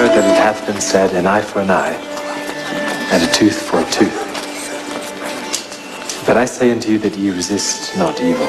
that it hath been said, an eye for an eye, and a tooth for a tooth. But I say unto you that ye resist not evil.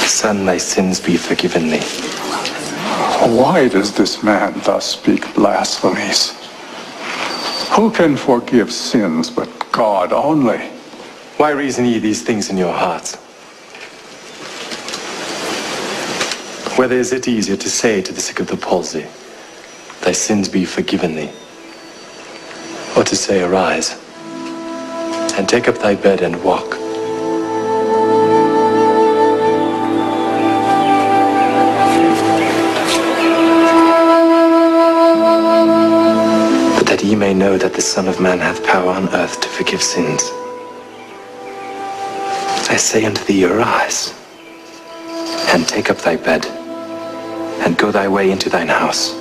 Son, thy sins be forgiven thee. Why does this man thus speak blasphemies? Who can forgive sins but God only? Why reason ye these things in your hearts? Whether is it easier to say to the sick of the palsy, thy sins be forgiven thee, or to say, arise, and take up thy bed and walk? That ye may know that the Son of Man hath power on earth to forgive sins. I say unto thee, arise, and take up thy bed, and go thy way into thine house.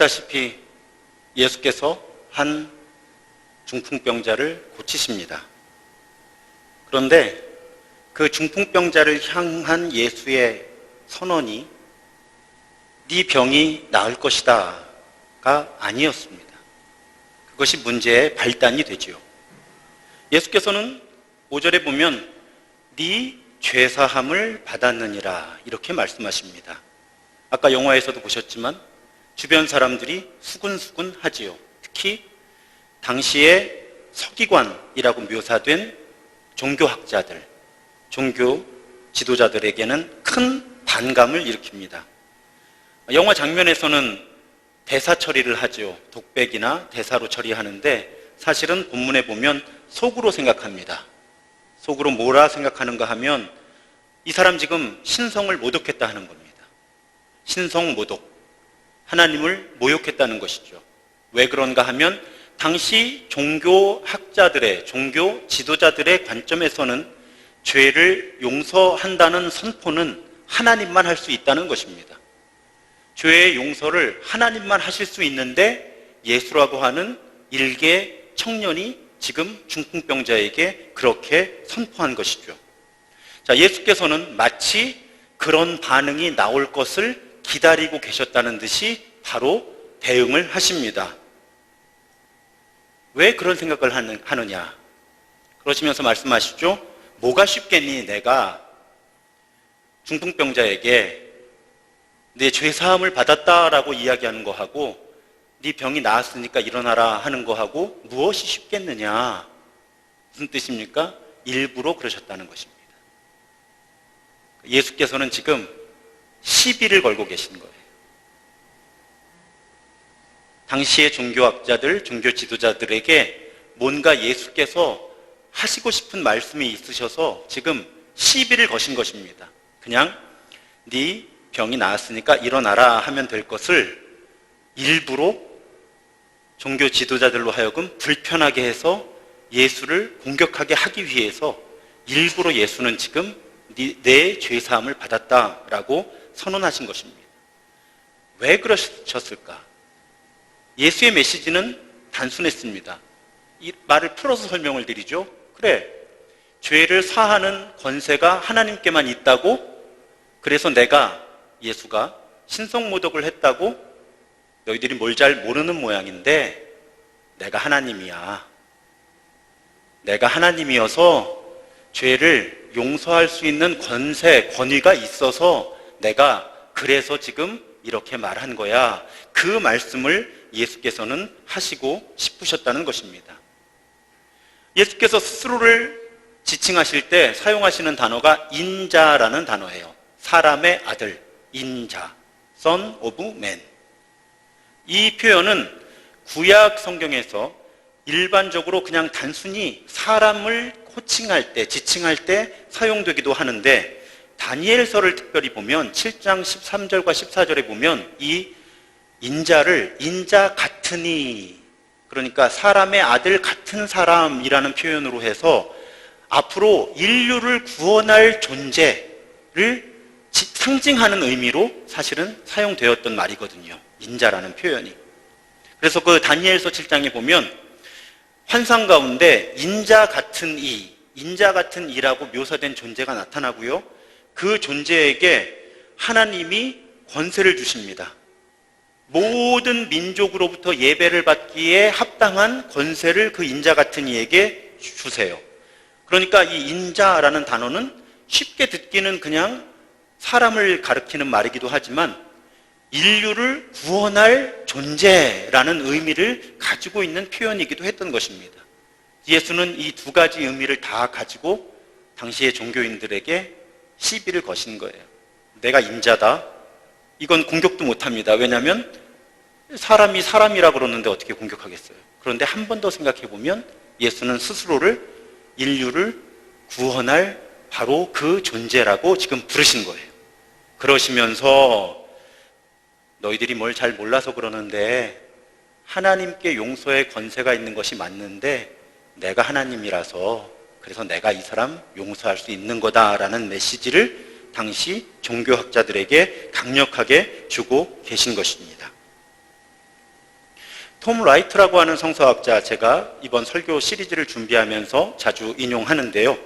보시다시피 예수께서 한 중풍병자를 고치십니다. 그런데 그 중풍병자를 향한 예수의 선언이 네 병이 나을 것이다가 아니었습니다. 그것이 문제의 발단이 되지요. 예수께서는 5절에 보면 네 죄사함을 받았느니라 이렇게 말씀하십니다. 아까 영화에서도 보셨지만 주변 사람들이 수군수군 하지요. 특히 당시에 서기관이라고 묘사된 종교학자들, 종교 지도자들에게는 큰 반감을 일으킵니다. 영화 장면에서는 대사 처리를 하죠. 독백이나 대사로 처리하는데 사실은 본문에 보면 속으로 생각합니다. 속으로 뭐라 생각하는가 하면 이 사람 지금 신성을 모독했다 하는 겁니다. 신성 모독. 하나님을 모욕했다는 것이죠. 왜 그런가 하면 당시 종교학자들의, 종교 지도자들의 관점에서는 죄를 용서한다는 선포는 하나님만 할 수 있다는 것입니다. 죄의 용서를 하나님만 하실 수 있는데 예수라고 하는 일개 청년이 지금 중풍병자에게 그렇게 선포한 것이죠. 자, 예수께서는 마치 그런 반응이 나올 것을 기다리고 계셨다는 듯이 바로 대응을 하십니다. 왜 그런 생각을 하느냐? 그러시면서 말씀하시죠. 뭐가 쉽겠니? 내가 중풍병자에게 내 죄사함을 받았다라고 이야기하는 거하고 네 병이 나았으니까 일어나라 하는 거하고 무엇이 쉽겠느냐? 무슨 뜻입니까? 일부러 그러셨다는 것입니다. 예수께서는 지금 시비를 걸고 계신 거예요. 당시의 종교학자들, 종교 지도자들에게 뭔가 예수께서 하시고 싶은 말씀이 있으셔서 지금 시비를 거신 것입니다. 그냥 네 병이 나았으니까 일어나라 하면 될 것을 일부러 종교 지도자들로 하여금 불편하게 해서 예수를 공격하게 하기 위해서 일부러 예수는 지금 내 죄사함을 받았다라고 선언하신 것입니다. 왜 그러셨을까? 예수의 메시지는 단순했습니다. 이 말을 풀어서 설명을 드리죠. 그래, 죄를 사하는 권세가 하나님께만 있다고? 그래서 예수가 신성모독을 했다고? 너희들이 뭘 잘 모르는 모양인데 내가 하나님이야. 내가 하나님이어서 죄를 용서할 수 있는 권세, 권위가 있어서 내가 그래서 지금 이렇게 말한 거야. 그 말씀을 예수께서는 하시고 싶으셨다는 것입니다. 예수께서 스스로를 지칭하실 때 사용하시는 단어가 인자라는 단어예요. 사람의 아들, 인자, Son of Man. 이 표현은 구약 성경에서 일반적으로 그냥 단순히 사람을 호칭할 때, 지칭할 때 사용되기도 하는데 다니엘서를 특별히 보면 7장 13절과 14절에 보면 이 인자를 인자 같으니, 그러니까 사람의 아들 같은 사람이라는 표현으로 해서 앞으로 인류를 구원할 존재를 상징하는 의미로 사실은 사용되었던 말이거든요. 인자라는 표현이. 그래서 그 다니엘서 7장에 보면 환상 가운데 인자 같은 이라고 묘사된 존재가 나타나고요. 그 존재에게 하나님이 권세를 주십니다. 모든 민족으로부터 예배를 받기에 합당한 권세를 그 인자 같은 이에게 주세요. 그러니까 이 인자라는 단어는 쉽게 듣기는 그냥 사람을 가리키는 말이기도 하지만 인류를 구원할 존재라는 의미를 가지고 있는 표현이기도 했던 것입니다. 예수는 이 두 가지 의미를 다 가지고 당시의 종교인들에게 시비를 거신 거예요. 내가 인자다. 이건 공격도 못합니다. 왜냐하면 사람이 사람이라 그러는데 어떻게 공격하겠어요? 그런데 한 번 더 생각해 보면 예수는 스스로를 인류를 구원할 바로 그 존재라고 지금 부르신 거예요. 그러시면서 너희들이 뭘 잘 몰라서 그러는데 하나님께 용서의 권세가 있는 것이 맞는데 내가 하나님이라서 그래서 내가 이 사람 용서할 수 있는 거다라는 메시지를 당시 종교학자들에게 강력하게 주고 계신 것입니다. 톰 라이트라고 하는 성서학자, 제가 이번 설교 시리즈를 준비하면서 자주 인용하는데요.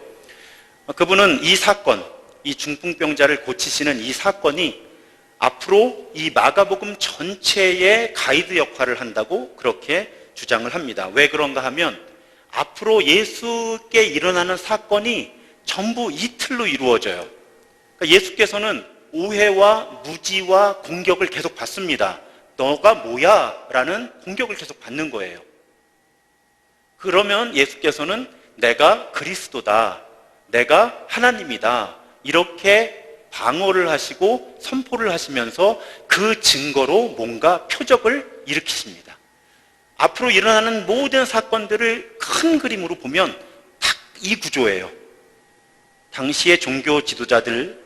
그분은 이 사건, 이 중풍병자를 고치시는 이 사건이 앞으로 이 마가복음 전체의 가이드 역할을 한다고 그렇게 주장을 합니다. 왜 그런가 하면 앞으로 예수께 일어나는 사건이 전부 이틀로 이루어져요. 그러니까 예수께서는 오해와 무지와 공격을 계속 받습니다. 너가 뭐야? 라는 공격을 계속 받는 거예요. 그러면 예수께서는 내가 그리스도다, 내가 하나님이다, 이렇게 방어를 하시고 선포를 하시면서 그 증거로 뭔가 표적을 일으키십니다. 앞으로 일어나는 모든 사건들을 큰 그림으로 보면 딱 이 구조예요. 당시의 종교 지도자들은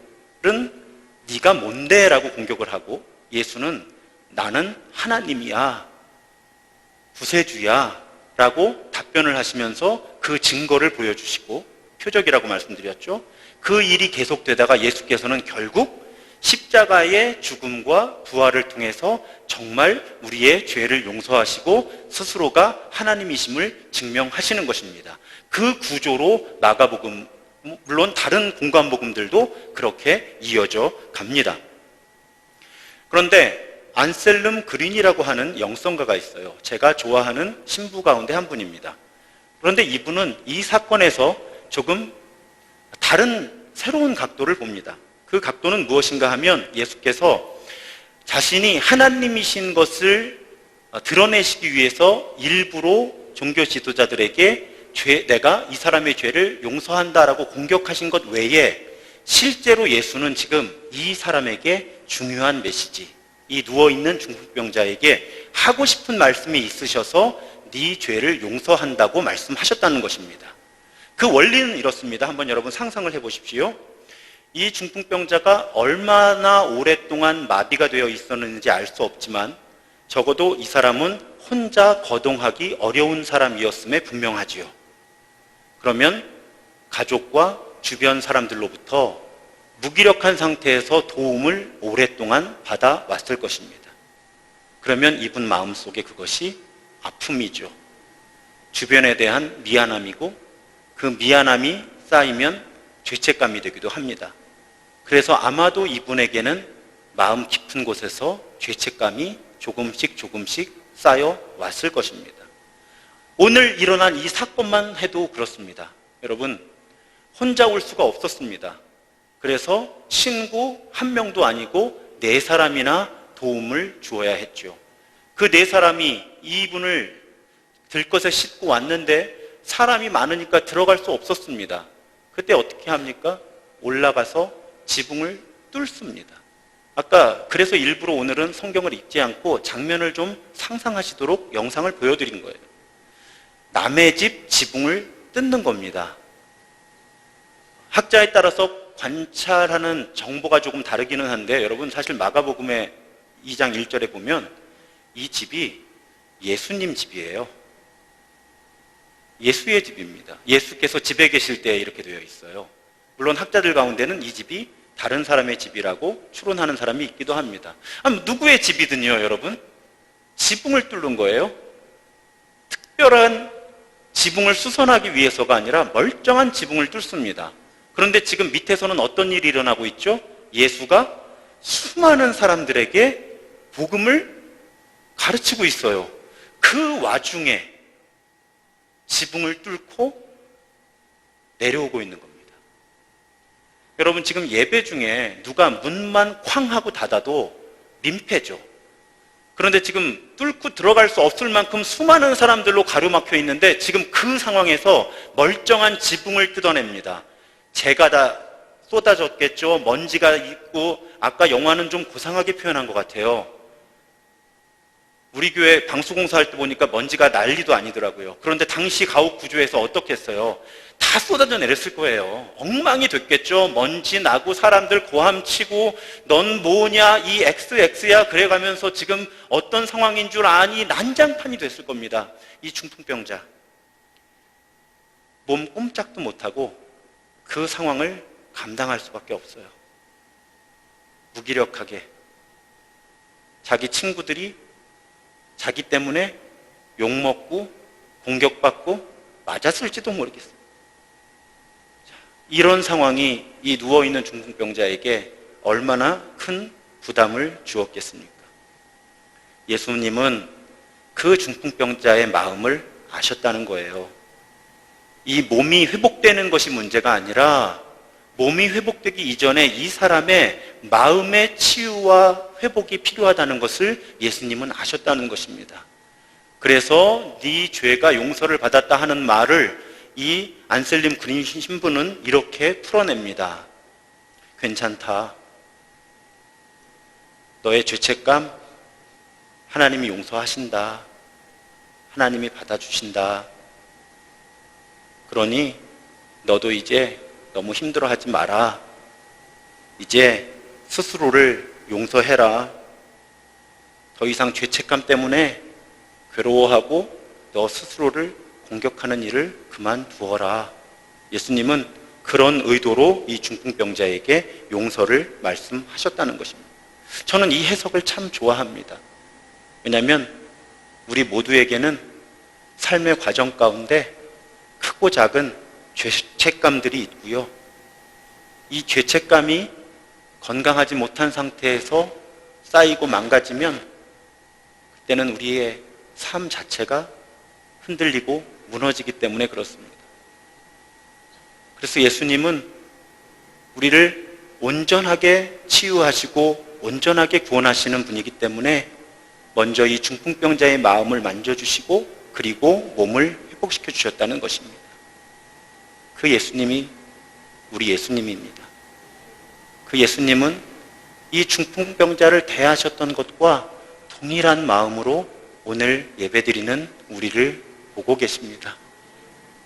네가 뭔데? 라고 공격을 하고 예수는 나는 하나님이야, 구세주야 라고 답변을 하시면서 그 증거를 보여주시고 표적이라고 말씀드렸죠. 그 일이 계속되다가 예수께서는 결국 십자가의 죽음과 부활을 통해서 정말 우리의 죄를 용서하시고 스스로가 하나님이심을 증명하시는 것입니다. 그 구조로 마가복음, 물론 다른 공관복음들도 그렇게 이어져 갑니다. 그런데 안셀름 그린이라고 하는 영성가가 있어요. 제가 좋아하는 신부 가운데 한 분입니다. 그런데 이분은 이 사건에서 조금 다른 새로운 각도를 봅니다. 그 각도는 무엇인가 하면 예수께서 자신이 하나님이신 것을 드러내시기 위해서 일부러 종교 지도자들에게 내가 이 사람의 죄를 용서한다라고 공격하신 것 외에 실제로 예수는 지금 이 사람에게 중요한 메시지, 이 누워있는 중풍병자에게 하고 싶은 말씀이 있으셔서 네 죄를 용서한다고 말씀하셨다는 것입니다. 그 원리는 이렇습니다. 한번 여러분 상상을 해보십시오. 이 중풍병자가 얼마나 오랫동안 마비가 되어 있었는지 알 수 없지만 적어도 이 사람은 혼자 거동하기 어려운 사람이었음에 분명하지요. 그러면 가족과 주변 사람들로부터 무기력한 상태에서 도움을 오랫동안 받아왔을 것입니다. 그러면 이분 마음속에 그것이 아픔이죠. 주변에 대한 미안함이고 그 미안함이 쌓이면 죄책감이 되기도 합니다. 그래서 아마도 이분에게는 마음 깊은 곳에서 죄책감이 조금씩 쌓여 왔을 것입니다. 오늘 일어난 이 사건만 해도 그렇습니다. 여러분, 혼자 올 수가 없었습니다. 그래서 친구 한 명도 아니고 4사람이나 도움을 주어야 했죠. 그 4사람이 이분을 들것에 싣고 왔는데 사람이 많으니까 들어갈 수 없었습니다. 그때 어떻게 합니까? 올라가서 지붕을 뚫습니다. 아까 그래서 일부러 오늘은 성경을 읽지 않고 장면을 좀 상상하시도록 영상을 보여드린 거예요. 남의 집 지붕을 뜯는 겁니다. 학자에 따라서 관찰하는 정보가 조금 다르기는 한데 여러분 사실 마가복음의 2장 1절에 보면 이 집이 예수님 집이에요. 예수의 집입니다. 예수께서 집에 계실 때 이렇게 되어 있어요. 물론 학자들 가운데는 이 집이 다른 사람의 집이라고 추론하는 사람이 있기도 합니다. 누구의 집이든요, 여러분. 지붕을 뚫는 거예요. 특별한 지붕을 수선하기 위해서가 아니라 멀쩡한 지붕을 뚫습니다. 그런데 지금 밑에서는 어떤 일이 일어나고 있죠? 예수가 수많은 사람들에게 복음을 가르치고 있어요. 그 와중에 지붕을 뚫고 내려오고 있는 겁니다. 여러분, 지금 예배 중에 누가 문만 쾅 하고 닫아도 민폐죠. 그런데 지금 뚫고 들어갈 수 없을 만큼 수많은 사람들로 가로막혀 있는데 지금 그 상황에서 멀쩡한 지붕을 뜯어냅니다. 재가 다 쏟아졌겠죠. 먼지가 있고, 아까 영화는 좀 고상하게 표현한 것 같아요. 우리 교회 방수공사할 때 보니까 먼지가 난리도 아니더라고요. 그런데 당시 가옥 구조에서 어떻게 했어요? 다 쏟아져 내렸을 거예요. 엉망이 됐겠죠. 먼지 나고 사람들 고함치고 넌 뭐냐, 이 XX야 그래가면서 지금 어떤 상황인 줄 아니 난장판이 됐을 겁니다. 이 중풍병자. 몸 꼼짝도 못하고 그 상황을 감당할 수밖에 없어요. 무기력하게. 자기 친구들이 자기 때문에 욕먹고 공격받고 맞았을지도 모르겠어요. 이런 상황이 이 누워있는 중풍병자에게 얼마나 큰 부담을 주었겠습니까? 예수님은 그 중풍병자의 마음을 아셨다는 거예요. 이 몸이 회복되는 것이 문제가 아니라 몸이 회복되기 이전에 이 사람의 마음의 치유와 회복이 필요하다는 것을 예수님은 아셨다는 것입니다. 그래서 네 죄가 용서를 받았다 하는 말을 이 안셀림 그린 신부는 이렇게 풀어냅니다. 괜찮다. 너의 죄책감 하나님이 용서하신다. 하나님이 받아주신다. 그러니 너도 이제 너무 힘들어하지 마라. 이제 스스로를 용서해라. 더 이상 죄책감 때문에 괴로워하고 너 스스로를 공격하는 일을 그만두어라. 예수님은 그런 의도로 이 중풍병자에게 용서를 말씀하셨다는 것입니다. 저는 이 해석을 참 좋아합니다. 왜냐하면 우리 모두에게는 삶의 과정 가운데 크고 작은 죄책감들이 있고요. 이 죄책감이 건강하지 못한 상태에서 쌓이고 망가지면 그때는 우리의 삶 자체가 흔들리고 무너지기 때문에 그렇습니다. 그래서 예수님은 우리를 온전하게 치유하시고 온전하게 구원하시는 분이기 때문에 먼저 이 중풍병자의 마음을 만져주시고 그리고 몸을 회복시켜 주셨다는 것입니다. 그 예수님이 우리 예수님입니다. 그 예수님은 이 중풍병자를 대하셨던 것과 동일한 마음으로 오늘 예배드리는 우리를 보고 계십니다.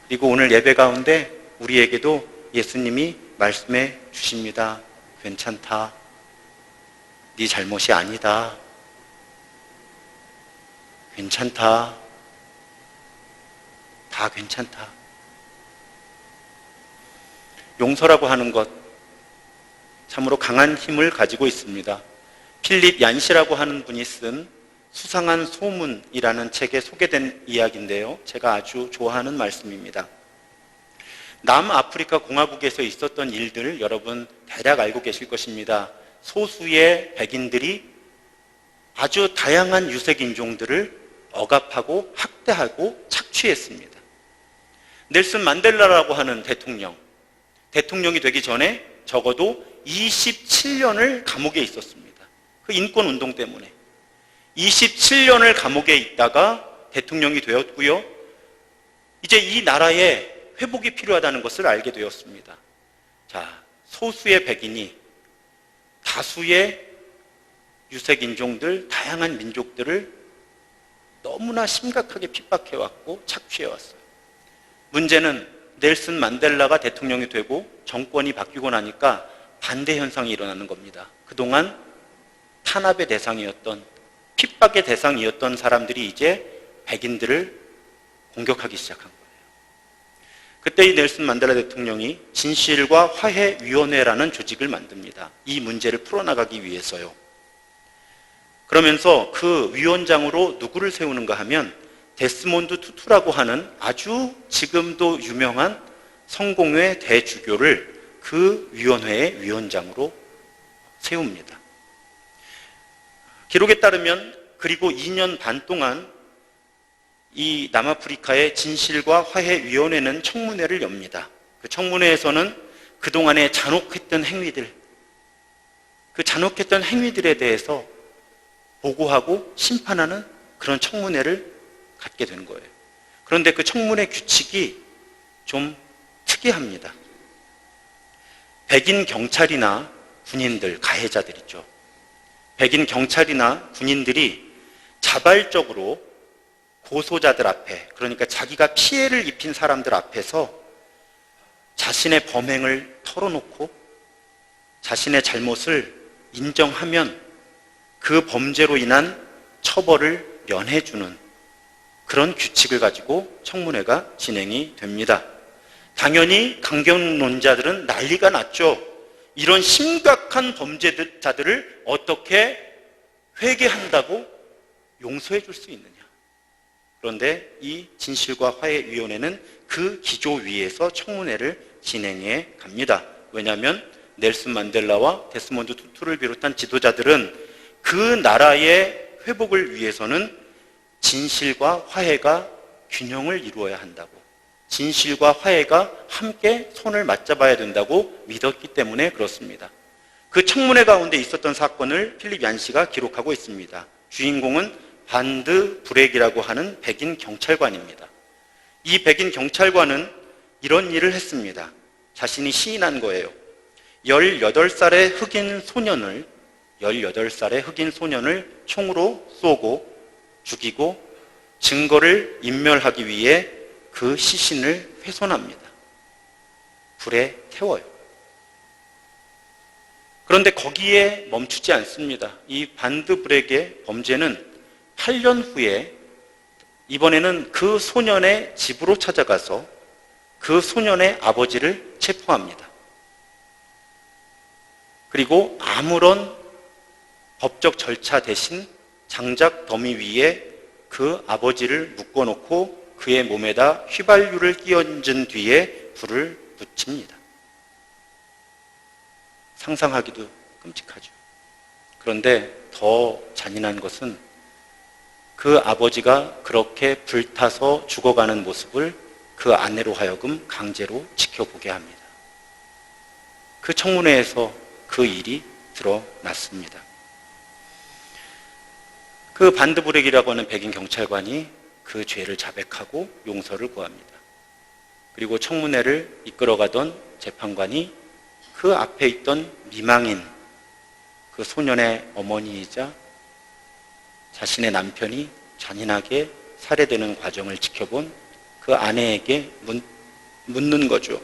그리고 오늘 예배 가운데 우리에게도 예수님이 말씀해 주십니다. 괜찮다. 네 잘못이 아니다. 괜찮다. 다 괜찮다. 용서라고 하는 것 참으로 강한 힘을 가지고 있습니다. 필립 얀시라고 하는 분이 쓴 수상한 소문이라는 책에 소개된 이야기인데요. 제가 아주 좋아하는 말씀입니다. 남아프리카 공화국에서 있었던 일들 여러분 대략 알고 계실 것입니다. 소수의 백인들이 아주 다양한 유색 인종들을 억압하고 학대하고 착취했습니다. 넬슨 만델라라고 하는 대통령이 되기 전에 적어도 27년을 감옥에 있었습니다. 그 인권 운동 때문에 27년을 감옥에 있다가 대통령이 되었고요. 이제 이 나라에 회복이 필요하다는 것을 알게 되었습니다. 자, 소수의 백인이 다수의 유색 인종들, 다양한 민족들을 너무나 심각하게 핍박해왔고 착취해왔어요. 문제는 넬슨 만델라가 대통령이 되고 정권이 바뀌고 나니까 반대 현상이 일어나는 겁니다. 그동안 탄압의 대상이었던, 핍박의 대상이었던 사람들이 이제 백인들을 공격하기 시작한 거예요. 그때 이 넬슨 만델라 대통령이 진실과 화해위원회라는 조직을 만듭니다. 이 문제를 풀어나가기 위해서요. 그러면서 그 위원장으로 누구를 세우는가 하면 데스몬드 투투라고 하는 아주 지금도 유명한 성공회 대주교를 그 위원회의 위원장으로 세웁니다. 기록에 따르면 그리고 2년 반 동안 이 남아프리카의 진실과 화해위원회는 청문회를 엽니다. 그 청문회에서는 그동안의 잔혹했던 행위들, 그 잔혹했던 행위들에 대해서 보고하고 심판하는 그런 청문회를 갖게 된 거예요. 그런데 그 청문회 규칙이 좀 특이합니다. 백인 경찰이나 군인들, 가해자들이죠. 백인 경찰이나 군인들이 자발적으로 고소자들 앞에, 그러니까 자기가 피해를 입힌 사람들 앞에서 자신의 범행을 털어놓고 자신의 잘못을 인정하면 그 범죄로 인한 처벌을 면해주는 그런 규칙을 가지고 청문회가 진행이 됩니다. 당연히 강경론자들은 난리가 났죠. 이런 심각한 범죄자들을 어떻게 회개한다고 용서해 줄 수 있느냐. 그런데 이 진실과 화해위원회는 그 기조 위에서 청문회를 진행해 갑니다. 왜냐하면 넬슨 만델라와 데스몬드 투투를 비롯한 지도자들은 그 나라의 회복을 위해서는 진실과 화해가 균형을 이루어야 한다고, 진실과 화해가 함께 손을 맞잡아야 된다고 믿었기 때문에 그렇습니다. 그 청문회 가운데 있었던 사건을 필립 얀시가 기록하고 있습니다. 주인공은 반드 브렉이라고 하는 백인 경찰관입니다. 이 백인 경찰관은 이런 일을 했습니다. 자신이 시인한 거예요. 18살의 흑인 소년을 총으로 쏘고 죽이고 증거를 인멸하기 위해 그 시신을 훼손합니다. 불에 태워요. 그런데 거기에 멈추지 않습니다. 이 반드 브렉의 범죄는 8년 후에 이번에는 그 소년의 집으로 찾아가서 그 소년의 아버지를 체포합니다. 그리고 아무런 법적 절차 대신 장작 더미 위에 그 아버지를 묶어놓고 그의 몸에다 휘발유를 끼얹은 뒤에 불을 붙입니다. 상상하기도 끔찍하죠. 그런데 더 잔인한 것은 그 아버지가 그렇게 불타서 죽어가는 모습을 그 아내로 하여금 강제로 지켜보게 합니다. 그 청문회에서 그 일이 드러났습니다. 그 반드 브렉이라고 하는 백인 경찰관이 그 죄를 자백하고 용서를 구합니다. 그리고 청문회를 이끌어가던 재판관이 그 앞에 있던 미망인, 그 소년의 어머니이자 자신의 남편이 잔인하게 살해되는 과정을 지켜본 그 아내에게 묻는 거죠.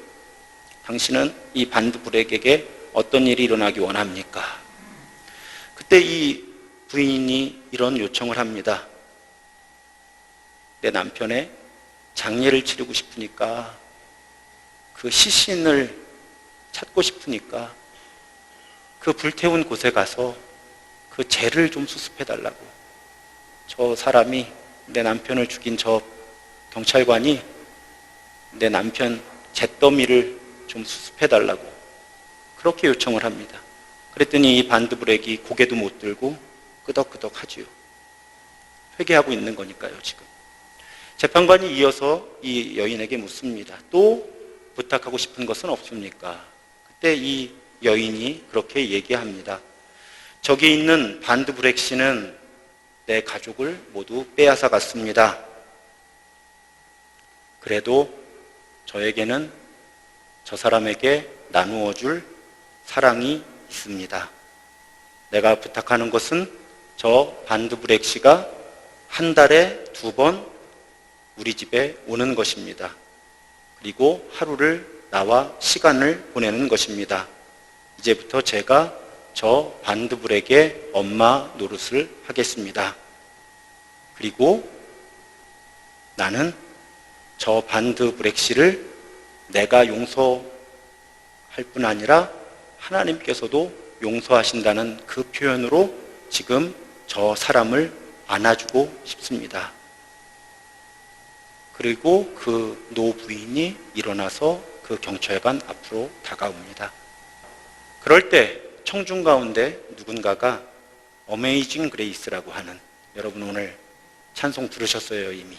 당신은 이 반드 브렉에게 어떤 일이 일어나기 원합니까? 그때 이 부인이 이런 요청을 합니다. 내 남편의 장례를 치르고 싶으니까, 그 시신을 찾고 싶으니까 그 불태운 곳에 가서 그 죄를 좀 수습해달라고. 저 사람이, 내 남편을 죽인 저 경찰관이 내 남편 잿더미를 좀 수습해달라고 그렇게 요청을 합니다. 그랬더니 이 반드브렉이 고개도 못 들고 끄덕끄덕 하지요. 회개하고 있는 거니까요, 지금. 재판관이 이어서 이 여인에게 묻습니다. 또 부탁하고 싶은 것은 없습니까? 그때 이 여인이 그렇게 얘기합니다. 저기 있는 반드브렉 씨는 내 가족을 모두 빼앗아 갔습니다. 그래도 저에게는 저 사람에게 나누어 줄 사랑이 있습니다. 내가 부탁하는 것은 저 반드브렉 씨가 한 달에 2번 우리 집에 오는 것입니다. 그리고 하루를 나와 시간을 보내는 것입니다. 이제부터 제가 저 반드브렉의 엄마 노릇을 하겠습니다. 그리고 나는 저 반드브렉 씨를 내가 용서할 뿐 아니라 하나님께서도 용서하신다는 그 표현으로 지금 저 사람을 안아주고 싶습니다. 그리고 그 노부인이 일어나서 그 경찰관 앞으로 다가옵니다. 그럴 때 청중 가운데 누군가가 어메이징 그레이스라고 하는, 여러분 오늘 찬송 들으셨어요 이미.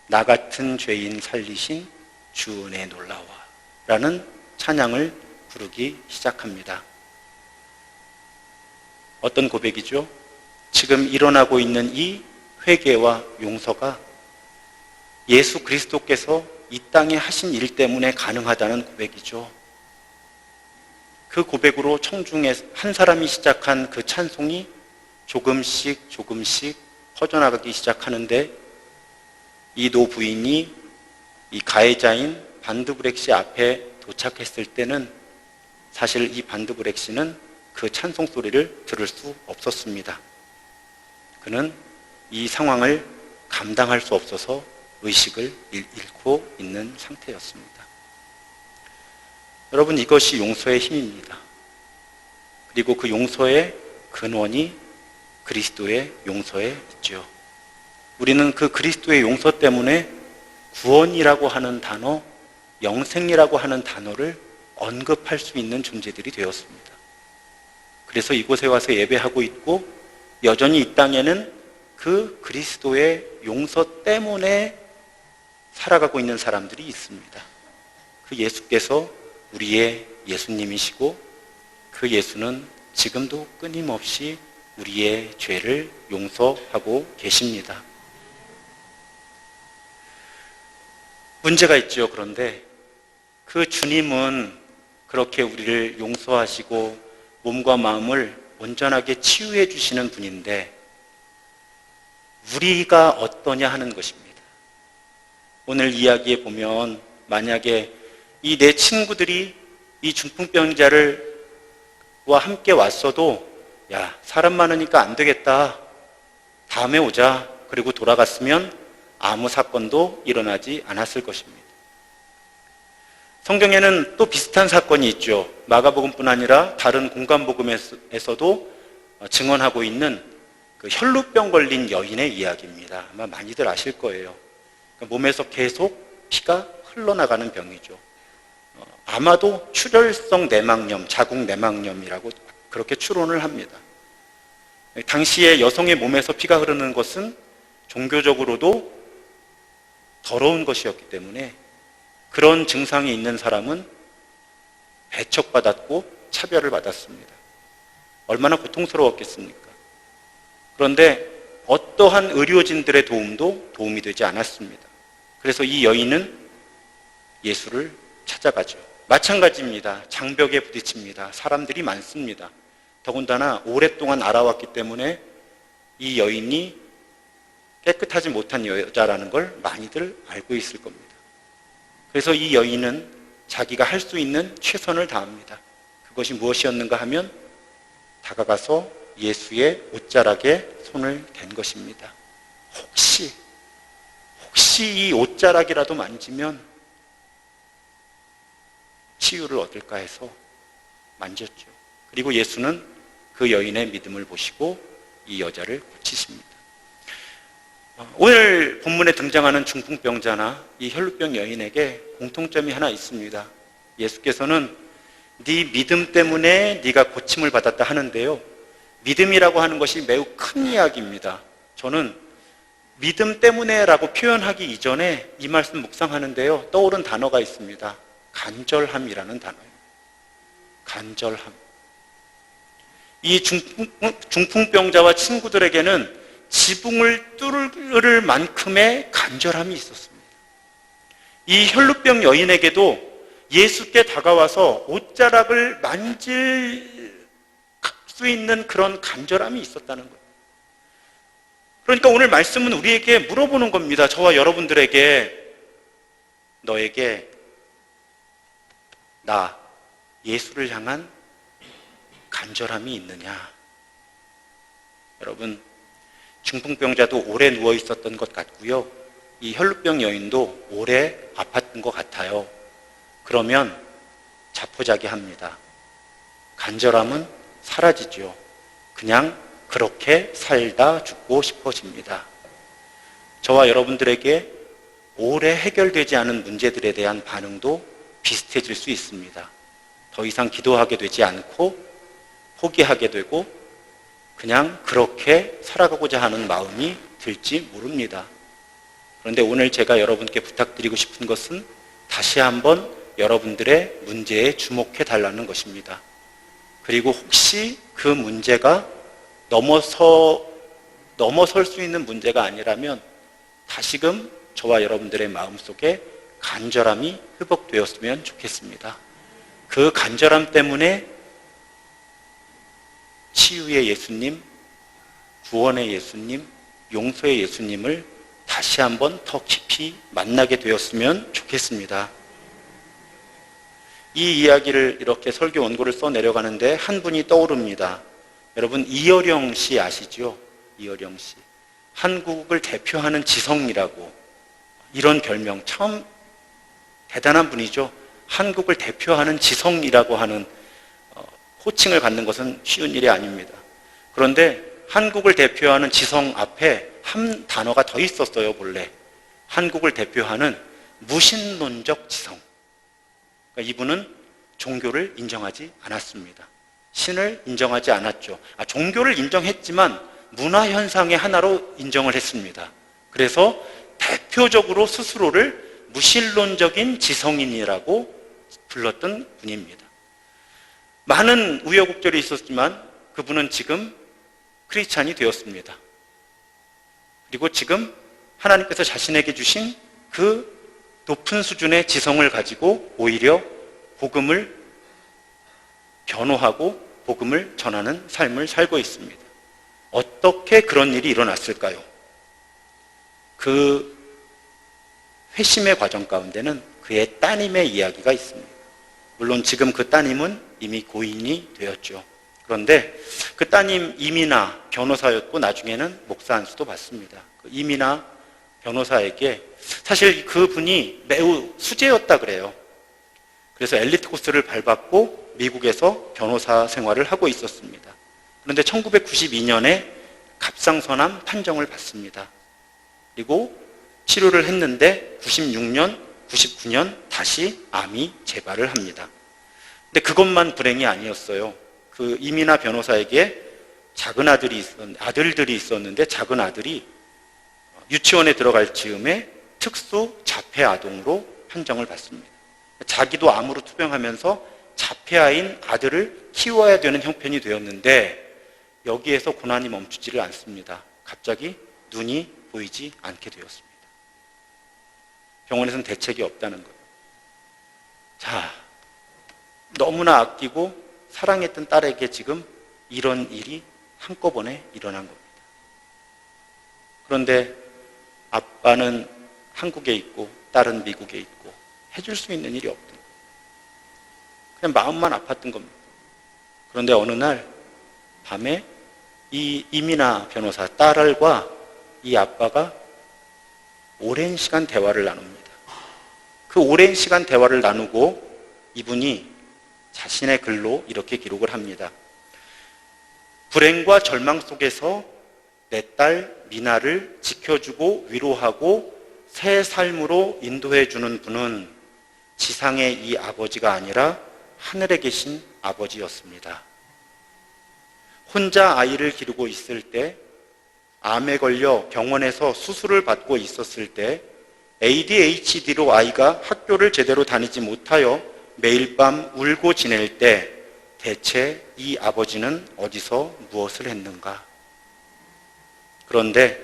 나 같은 죄인 살리신 주 은혜 놀라와 라는 찬양을 부르기 시작합니다. 어떤 고백이죠? 지금 일어나고 있는 이 회개와 용서가 예수 그리스도께서 이 땅에 하신 일 때문에 가능하다는 고백이죠. 그 고백으로 청중에 한 사람이 시작한 그 찬송이 조금씩 퍼져나가기 시작하는데, 이 노부인이 이 가해자인 반드브렉 씨 앞에 도착했을 때는 사실 이 반드브렉 씨는 그 찬송 소리를 들을 수 없었습니다. 그는 이 상황을 감당할 수 없어서 의식을 잃고 있는 상태였습니다. 여러분, 이것이 용서의 힘입니다. 그리고 그 용서의 근원이 그리스도의 용서에 있죠. 우리는 그 그리스도의 용서 때문에 구원이라고 하는 단어, 영생이라고 하는 단어를 언급할 수 있는 존재들이 되었습니다. 그래서 이곳에 와서 예배하고 있고, 여전히 이 땅에는 그 그리스도의 용서 때문에 살아가고 있는 사람들이 있습니다. 그 예수께서 우리의 예수님이시고, 그 예수는 지금도 끊임없이 우리의 죄를 용서하고 계십니다. 문제가 있죠. 그런데 그 주님은 그렇게 우리를 용서하시고 몸과 마음을 온전하게 치유해 주시는 분인데, 우리가 어떠냐 하는 것입니다. 오늘 이야기에 보면 만약에 이 내 친구들이 이 중풍병자와 함께 왔어도, 야, 사람 많으니까 안 되겠다, 다음에 오자, 그리고 돌아갔으면 아무 사건도 일어나지 않았을 것입니다. 성경에는 또 비슷한 사건이 있죠. 마가복음뿐 아니라 다른 공간복음에서도 증언하고 있는 그 혈루병 걸린 여인의 이야기입니다. 아마 많이들 아실 거예요. 몸에서 계속 피가 흘러나가는 병이죠. 아마도 출혈성 내막염, 자궁 내막염이라고 그렇게 추론을 합니다. 당시에 여성의 몸에서 피가 흐르는 것은 종교적으로도 더러운 것이었기 때문에 그런 증상이 있는 사람은 배척받았고 차별을 받았습니다. 얼마나 고통스러웠겠습니까? 그런데 어떠한 의료진들의 도움도 도움이 되지 않았습니다. 그래서 이 여인은 예수를 찾아가죠. 마찬가지입니다. 장벽에 부딪힙니다. 사람들이 많습니다. 더군다나 오랫동안 알아왔기 때문에 이 여인이 깨끗하지 못한 여자라는 걸 많이들 알고 있을 겁니다. 그래서 이 여인은 자기가 할 수 있는 최선을 다합니다. 그것이 무엇이었는가 하면 다가가서 예수의 옷자락에 손을 댄 것입니다. 혹시 혹시 이 옷자락이라도 만지면 치유를 얻을까 해서 만졌죠. 그리고 예수는 그 여인의 믿음을 보시고 이 여자를 고치십니다. 오늘 본문에 등장하는 중풍병자나 이 혈루병 여인에게 공통점이 하나 있습니다. 예수께서는 네 믿음 때문에 네가 고침을 받았다 하는데요. 믿음이라고 하는 것이 매우 큰 이야기입니다. 저는 믿음 때문에라고 표현하기 이전에 이 말씀 묵상하는데요. 떠오른 단어가 있습니다. 간절함이라는 단어예요. 간절함. 이 중풍병자와 친구들에게는 지붕을 뚫을 만큼의 간절함이 있었습니다. 이 혈루병 여인에게도 예수께 다가와서 옷자락을 만질 수 있는 그런 간절함이 있었다는 거예요. 그러니까 오늘 말씀은 우리에게 물어보는 겁니다. 저와 여러분들에게, 너에게 나 예수를 향한 간절함이 있느냐? 여러분, 중풍병자도 오래 누워 있었던 것 같고요. 이 혈루병 여인도 오래 아팠던 것 같아요. 그러면 자포자기합니다. 간절함은 사라지죠. 그냥 그렇게 살다 죽고 싶어집니다. 저와 여러분들에게 오래 해결되지 않은 문제들에 대한 반응도 비슷해질 수 있습니다. 더 이상 기도하게 되지 않고 포기하게 되고 그냥 그렇게 살아가고자 하는 마음이 들지 모릅니다. 그런데 오늘 제가 여러분께 부탁드리고 싶은 것은 다시 한번 여러분들의 문제에 주목해 달라는 것입니다. 그리고 혹시 그 문제가 넘어설 수 있는 문제가 아니라면 다시금 저와 여러분들의 마음속에 간절함이 회복되었으면 좋겠습니다. 그 간절함 때문에 치유의 예수님, 구원의 예수님, 용서의 예수님을 다시 한번 더 깊이 만나게 되었으면 좋겠습니다. 이 이야기를 이렇게 설교 원고를 써 내려가는데 한 분이 떠오릅니다. 여러분, 이어령 씨 아시죠? 이어령 씨. 한국을 대표하는 지성이라고, 이런 별명, 참 대단한 분이죠. 한국을 대표하는 지성이라고 하는 호칭을 갖는 것은 쉬운 일이 아닙니다. 그런데 한국을 대표하는 지성 앞에 한 단어가 더 있었어요, 본래. 한국을 대표하는 무신론적 지성. 그러니까 이분은 종교를 인정하지 않았습니다. 신을 인정하지 않았죠. 종교를 인정했지만 문화현상의 하나로 인정을 했습니다. 그래서 대표적으로 스스로를 무신론적인 지성인이라고 불렀던 분입니다. 많은 우여곡절이 있었지만 그분은 지금 크리스찬이 되었습니다. 그리고 지금 하나님께서 자신에게 주신 그 높은 수준의 지성을 가지고 오히려 복음을 변호하고 복음을 전하는 삶을 살고 있습니다. 어떻게 그런 일이 일어났을까요? 그 회심의 과정 가운데는 그의 따님의 이야기가 있습니다. 물론 지금 그 따님은 이미 고인이 되었죠. 그런데 그 따님 이민아 변호사였고 나중에는 목사 안수도 받습니다. 그 이민아 변호사에게 사실 그분이 매우 수재였다 그래요. 그래서 엘리트 코스를 밟았고 미국에서 변호사 생활을 하고 있었습니다. 그런데 1992년에 갑상선암 판정을 받습니다. 그리고 치료를 했는데 96년, 99년 다시 암이 재발을 합니다. 근데 그것만 불행이 아니었어요. 그 이민아 변호사에게 작은 아들들이 있었는데 작은 아들이 유치원에 들어갈 즈음에 특수 자폐 아동으로 판정을 받습니다. 자기도 암으로 투병하면서 자폐아인 아들을 키워야 되는 형편이 되었는데 여기에서 고난이 멈추지를 않습니다. 갑자기 눈이 보이지 않게 되었습니다. 병원에서는 대책이 없다는 거예요. 자, 너무나 아끼고 사랑했던 딸에게 지금 이런 일이 한꺼번에 일어난 겁니다. 그런데 아빠는 한국에 있고 딸은 미국에 있고 해줄 수 있는 일이 없던 거예요. 그냥 마음만 아팠던 겁니다. 그런데 어느 날 밤에 이 이민아 변호사 딸과 이 아빠가 오랜 시간 대화를 나눕니다. 그 오랜 시간 대화를 나누고 이분이 자신의 글로 이렇게 기록을 합니다. 불행과 절망 속에서 내 딸 미나를 지켜주고 위로하고 새 삶으로 인도해 주는 분은 지상의 이 아버지가 아니라 하늘에 계신 아버지였습니다. 혼자 아이를 기르고 있을 때, 암에 걸려 병원에서 수술을 받고 있었을 때, ADHD로 아이가 학교를 제대로 다니지 못하여 매일 밤 울고 지낼 때 대체 이 아버지는 어디서 무엇을 했는가? 그런데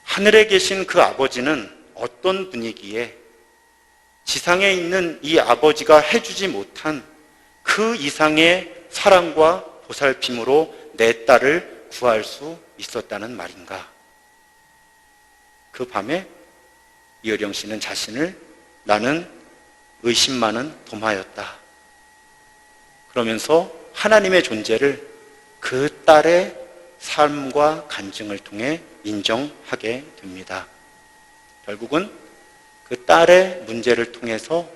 하늘에 계신 그 아버지는 어떤 분이기에 지상에 있는 이 아버지가 해주지 못한 그 이상의 사랑과 보살핌으로 내 딸을 구할 수 있었다는 말인가? 그 밤에 이어령 씨는 자신을 나는 의심 많은 도마였다. 그러면서 하나님의 존재를 그 딸의 삶과 간증을 통해 인정하게 됩니다. 결국은 그 딸의 문제를 통해서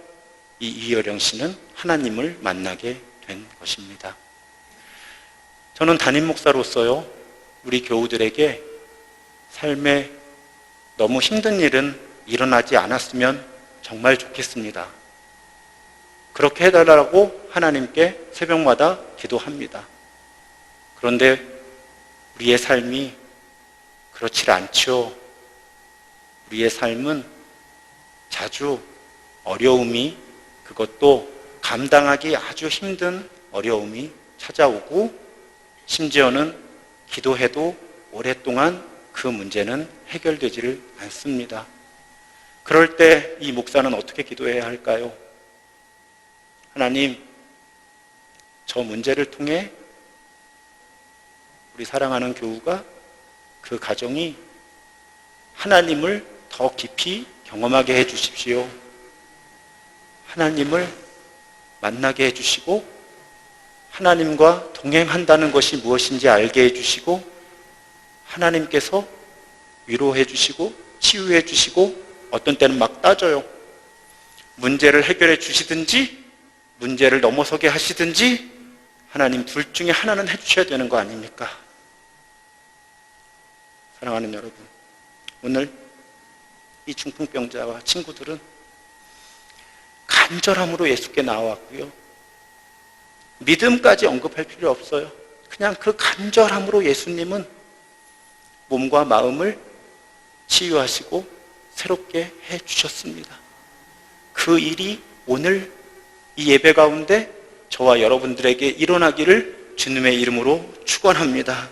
이 이어령 씨는 하나님을 만나게 된 것입니다. 저는 담임 목사로서요, 우리 교우들에게 삶에 너무 힘든 일은 일어나지 않았으면 정말 좋겠습니다. 그렇게 해달라고 하나님께 새벽마다 기도합니다. 그런데 우리의 삶이 그렇지 않죠. 우리의 삶은 자주 어려움이, 그것도 감당하기 아주 힘든 어려움이 찾아오고, 심지어는 기도해도 오랫동안 그 문제는 해결되지를 않습니다. 그럴 때 이 목사는 어떻게 기도해야 할까요? 하나님, 저 문제를 통해 우리 사랑하는 교우가, 그 가정이 하나님을 더 깊이 경험하게 해주십시오. 하나님을 만나게 해주시고 하나님과 동행한다는 것이 무엇인지 알게 해주시고 하나님께서 위로해 주시고 치유해 주시고 어떤 때는 막 따져요. 문제를 해결해 주시든지 문제를 넘어서게 하시든지 하나님 둘 중에 하나는 해주셔야 되는 거 아닙니까? 사랑하는 여러분, 오늘 이 중풍병자와 친구들은 간절함으로 예수께 나와왔고요, 믿음까지 언급할 필요 없어요. 그냥 그 간절함으로 예수님은 몸과 마음을 치유하시고 새롭게 해주셨습니다. 그 일이 오늘 이 예배 가운데 저와 여러분들에게 일어나기를 주님의 이름으로 축원합니다.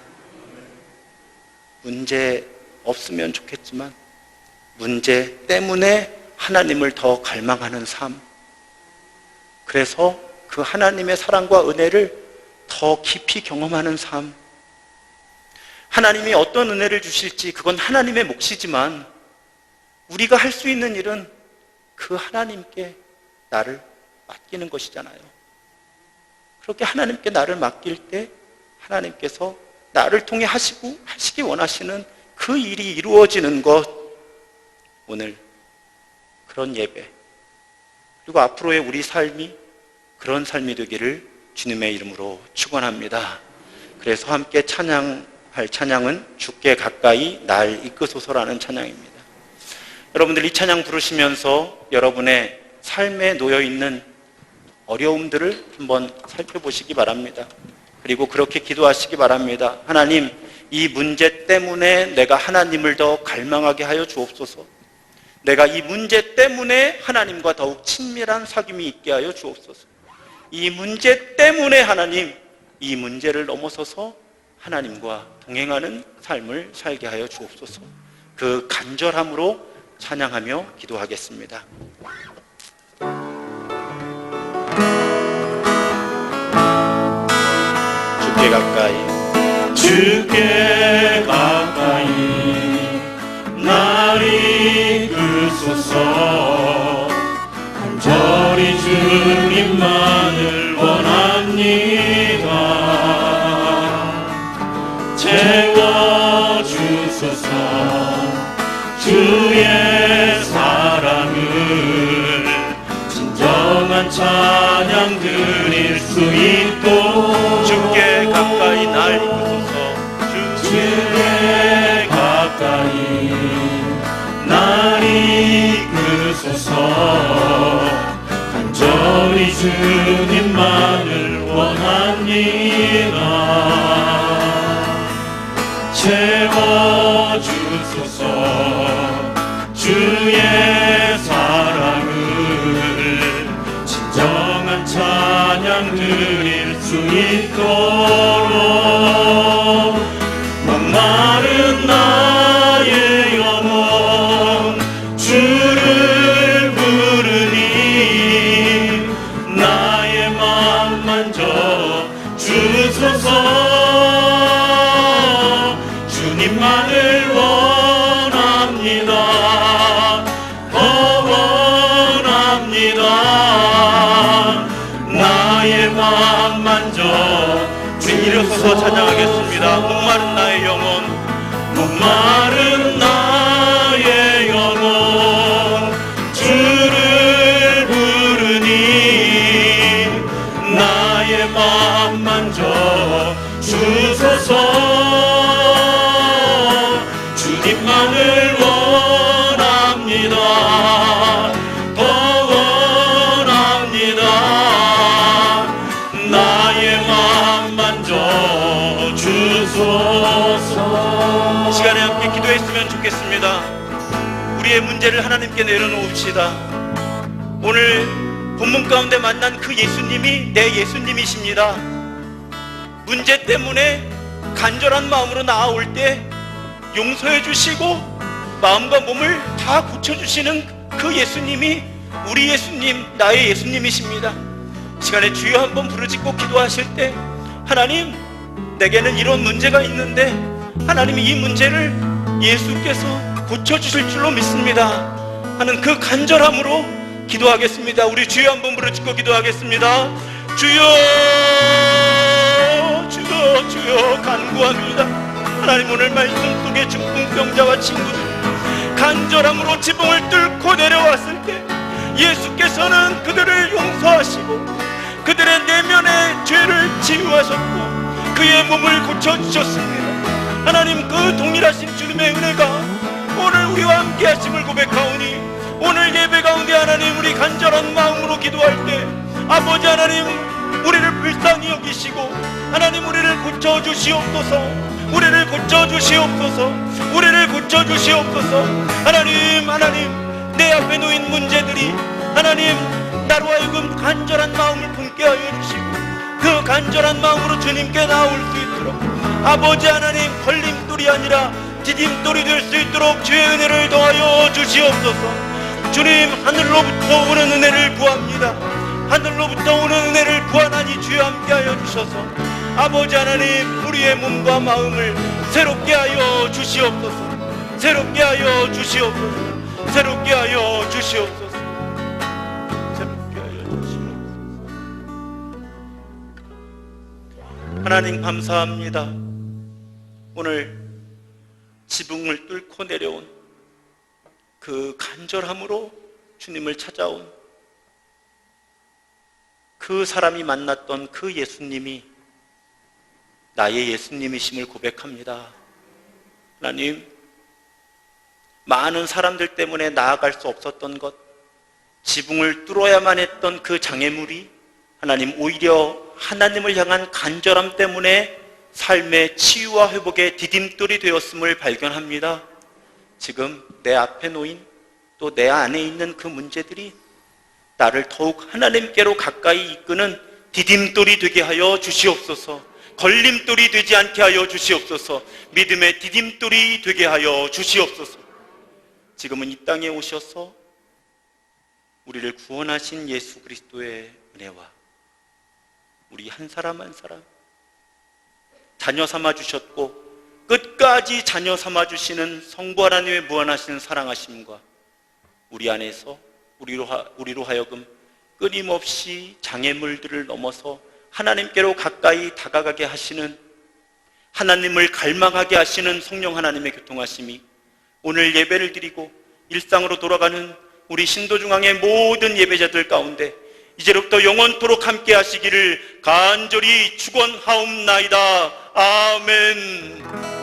문제 없으면 좋겠지만 문제 때문에 하나님을 더 갈망하는 삶, 그래서 그 하나님의 사랑과 은혜를 더 깊이 경험하는 삶, 하나님이 어떤 은혜를 주실지 그건 하나님의 몫이지만 우리가 할 수 있는 일은 그 하나님께 나를 맡기는 것이잖아요. 그렇게 하나님께 나를 맡길 때 하나님께서 나를 통해 하시기 원하시는 그 일이 이루어지는 것, 오늘 그런 예배, 그리고 앞으로의 우리 삶이 그런 삶이 되기를 주님의 이름으로 축원합니다. 그래서 함께 찬양할 찬양은 주께 가까이 날 이끄소서라는 찬양입니다. 여러분들 이 찬양 부르시면서 여러분의 삶에 놓여있는 어려움들을 한번 살펴보시기 바랍니다. 그리고 그렇게 기도하시기 바랍니다. 하나님, 이 문제 때문에 내가 하나님을 더 갈망하게 하여 주옵소서. 내가 이 문제 때문에 하나님과 더욱 친밀한 사귐이 있게 하여 주옵소서. 이 문제 때문에 하나님, 이 문제를 넘어서서 하나님과 동행하는 삶을 살게 하여 주옵소서. 그 간절함으로 찬양하며 기도하겠습니다. 주께 가까이, 주께 가까이 날 이끄소서. 간절히 주님만을 원합니다. 채워주소서. 주의 찬양 드릴 수 있도록 주께 가까이 날 이끄소서. 주께 가까이 날 이끄소서. 간절히 주님만을 원합니다. 채워주소서. 주의 사랑을 진정한 찬양 드릴 수 있도록 목마른 나의 영혼 주를 부르니 나의 맘 만져 주소서. 주님만을 원합니다. 더 원합니다. 나의 맘 만져 주님 일어서서 찬양하겠습니다. 목마른 나의 영혼, 목마른 나의 영혼 주를 부르니 나의 맘 만져 주소서. 주님만을 원합니다. 더 원합니다. 나의 맘 만져 주소서. 이 시간에 함께 기도했으면 좋겠습니다. 우리의 문제를 하나님께 내려놓읍시다. 오늘 본문 가운데 만난 그 예수님이 내 예수님이십니다. 문제 때문에 간절한 마음으로 나아올 때 용서해 주시고 마음과 몸을 다 고쳐주시는 그 예수님이 우리 예수님, 나의 예수님이십니다. 이 시간에 주여 한번 부르짖고 기도하실 때 하나님, 내게는 이런 문제가 있는데 하나님 이 문제를 예수께서 고쳐주실 줄로 믿습니다 하는 그 간절함으로 기도하겠습니다. 우리 주여 한번 부르짖고 기도하겠습니다. 주여, 주여, 주여 간구합니다. 하나님 오늘 말씀 속에 중풍병자와 친구들 간절함으로 지붕을 뚫고 내려왔을 때 예수께서는 그들을 용서하시고 그들의 내면의 죄를 치유하셨고 그의 몸을 고쳐주셨습니다. 하나님 그 동일하신 주님의 은혜가 오늘 우리와 함께 하심을 고백하오니 오늘 예배 가운데 하나님 우리 간절한 마음으로 기도할 때 아버지 하나님 우리를 불쌍히 여기시고 하나님 우리를 고쳐주시옵소서. 우리를 고쳐주시옵소서. 우리를 고쳐주시옵소서. 하나님, 하나님 내 앞에 놓인 문제들이 하나님 나로 하여금 간절한 마음을 품게 하여 주시고 그 간절한 마음으로 주님께 나올 수 있도록 아버지 하나님 걸림돌이 아니라 디딤돌이 될 수 있도록 주의 은혜를 더하여 주시옵소서. 주님 하늘로부터 오는 은혜를 구합니다. 하늘로부터 오는 은혜를 구하나니 주여 함께하여 주셔서 아버지 하나님 우리의 몸과 마음을 새롭게 하여 주시옵소서. 새롭게 하여 주시옵소서. 새롭게 하여 주시옵소서. 새롭게 하여 주시옵소서. 하나님 감사합니다. 오늘 지붕을 뚫고 내려온 그 간절함으로 주님을 찾아온 그 사람이 만났던 그 예수님이 나의 예수님이심을 고백합니다. 하나님, 많은 사람들 때문에 나아갈 수 없었던 것, 지붕을 뚫어야만 했던 그 장애물이 하나님 오히려 하나님을 향한 간절함 때문에 삶의 치유와 회복의 디딤돌이 되었음을 발견합니다. 지금 내 앞에 놓인 또 내 안에 있는 그 문제들이 나를 더욱 하나님께로 가까이 이끄는 디딤돌이 되게 하여 주시옵소서. 걸림돌이 되지 않게 하여 주시옵소서. 믿음의 디딤돌이 되게 하여 주시옵소서. 지금은 이 땅에 오셔서 우리를 구원하신 예수 그리스도의 은혜와 우리 한 사람 한 사람 자녀 삼아 주셨고 끝까지 자녀 삼아 주시는 성부 하나님의 무한하신 사랑하심과 우리 안에서 우리로 하여금 끊임없이 장애물들을 넘어서 하나님께로 가까이 다가가게 하시는, 하나님을 갈망하게 하시는 성령 하나님의 교통하심이 오늘 예배를 드리고 일상으로 돌아가는 우리 신도중앙의 모든 예배자들 가운데 이제로부터 영원토록 함께 하시기를 간절히 축원하옵나이다. 아멘.